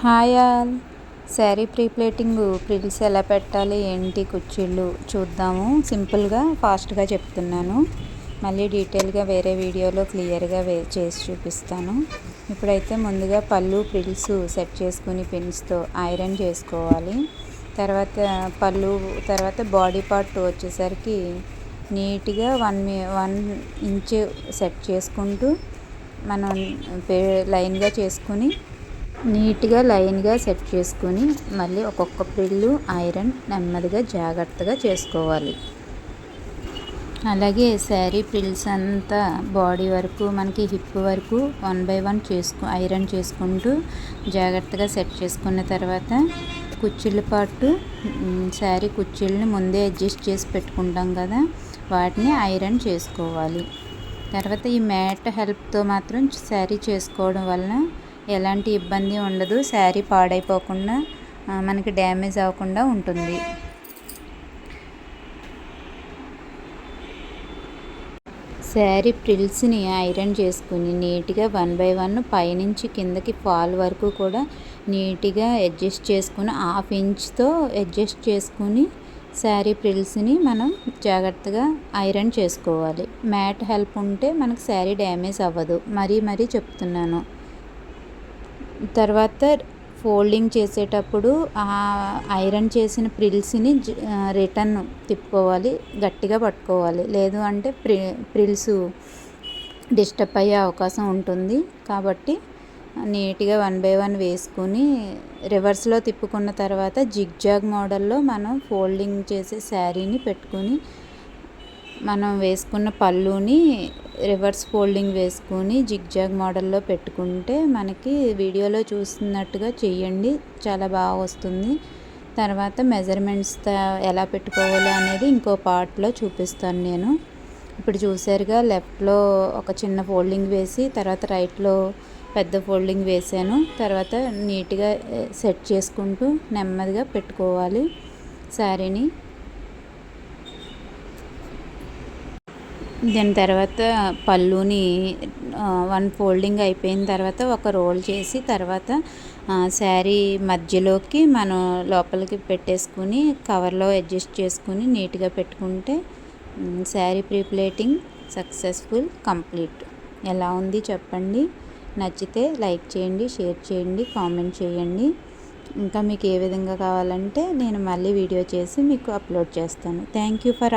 Hi all. Sari prepleating ప్రిల్స్ ఎలా పెట్టాలి ఏంటి కుర్చీలు చూద్దాము. సింపుల్గా ఫాస్ట్గా చెప్తున్నాను, మళ్ళీ డీటెయిల్గా వేరే వీడియోలో క్లియర్గా చేసి చూపిస్తాను. ఇప్పుడైతే ముందుగా పళ్ళు ప్రిల్స్ సెట్ చేసుకుని పిన్స్తో ఐరన్ చేసుకోవాలి. తర్వాత బాడీ పార్ట్ వచ్చేసరికి నీట్గా 1 ఇంచ్ సెట్ చేసుకుంటూ మనం లైన్గా చేసుకుని నీట్గా లైన్గా సెట్ చేసుకుని మళ్ళీ ఒక్కొక్క ప్రిల్లు ఐరన్ నెమ్మదిగా జాగ్రత్తగా చేసుకోవాలి. అలాగే శారీ ప్రిల్స్ అంతా బాడీ వరకు మనకి హిప్ వరకు 1 by 1 ఐరన్ చేసుకుంటూ జాగ్రత్తగా సెట్ చేసుకున్న తర్వాత కుచ్చిళ్ళ పాటు శారీ కుచ్చిళ్ళని ముందే అడ్జస్ట్ చేసి పెట్టుకుంటాం కదా, వాటిని ఐరన్ చేసుకోవాలి. తర్వాత ఈ మ్యాట్ హెల్ప్తో మాత్రం శారీ చేసుకోవడం వలన ఎలాంటి ఇబ్బంది ఉండదు, శారీ పాడైపోకుండా మనకి డ్యామేజ్ అవ్వకుండా ఉంటుంది. శారీ ప్రిల్స్ని ఐరన్ చేసుకుని నీట్గా 1 by 1 పైనుంచి కిందకి ఫాల్ వరకు కూడా నీట్గా అడ్జస్ట్ చేసుకుని 1/2 ఇంచ్తో అడ్జస్ట్ చేసుకుని శారీ ప్రిల్స్ని మనం జాగ్రత్తగా ఐరన్ చేసుకోవాలి. మ్యాట్ హెల్ప్ ఉంటే మనకు శారీ డ్యామేజ్ అవ్వదు, మరీ చెప్తున్నాను. తర్వాత ఫోల్డింగ్ చేసేటప్పుడు ఐరన్ చేసిన ప్రిల్స్ని రిటర్న్ తిప్పుకోవాలి, గట్టిగా పట్టుకోవాలి. లేదు అంటే ప్రిల్స్ డిస్టర్బ్ అయ్యే అవకాశం ఉంటుంది. కాబట్టి నీట్గా 1 by 1 వేసుకుని రివర్స్లో తిప్పుకున్న తర్వాత జిగ్జాగ్ మోడల్లో మనం ఫోల్డింగ్ చేసే శారీని పెట్టుకుని మనం వేసుకున్న పళ్ళుని రివర్స్ ఫోల్డింగ్ వేసుకొని జిగ్జాగ్ మోడల్లో పెట్టుకుంటే మనకి వీడియోలో చూస్తున్నట్టుగా చేయండి, చాలా బాగా వస్తుంది. తర్వాత మెజర్మెంట్స్ ఎలా పెట్టుకోవాలి అనేది ఇంకో పార్ట్లో చూపిస్తాను నేను. ఇప్పుడు చూసారుగా, లెఫ్ట్లో ఒక చిన్న ఫోల్డింగ్ వేసి తర్వాత రైట్లో పెద్ద ఫోల్డింగ్ వేసాను. తర్వాత నీట్గా సెట్ చేసుకుంటూ నెమ్మదిగా పెట్టుకోవాలి శారీని. దాని తర్వాత పళ్ళుని 1 ఫోల్డింగ్ అయిపోయిన తర్వాత ఒక రోల్ చేసి తర్వాత శారీ మధ్యలోకి మనం లోపలికి పెట్టేసుకుని కవర్లో అడ్జస్ట్ చేసుకుని నీట్గా పెట్టుకుంటే శారీ ప్రీప్లేటింగ్ సక్సెస్ఫుల్ కంప్లీట్. ఎలా ఉంది చెప్పండి. నచ్చితే లైక్ చేయండి, షేర్ చేయండి, కామెంట్ చేయండి. ఇంకా మీకు ఏ విధంగా కావాలంటే నేను మళ్ళీ వీడియో చేసి మీకు అప్లోడ్ చేస్తాను. Thank you for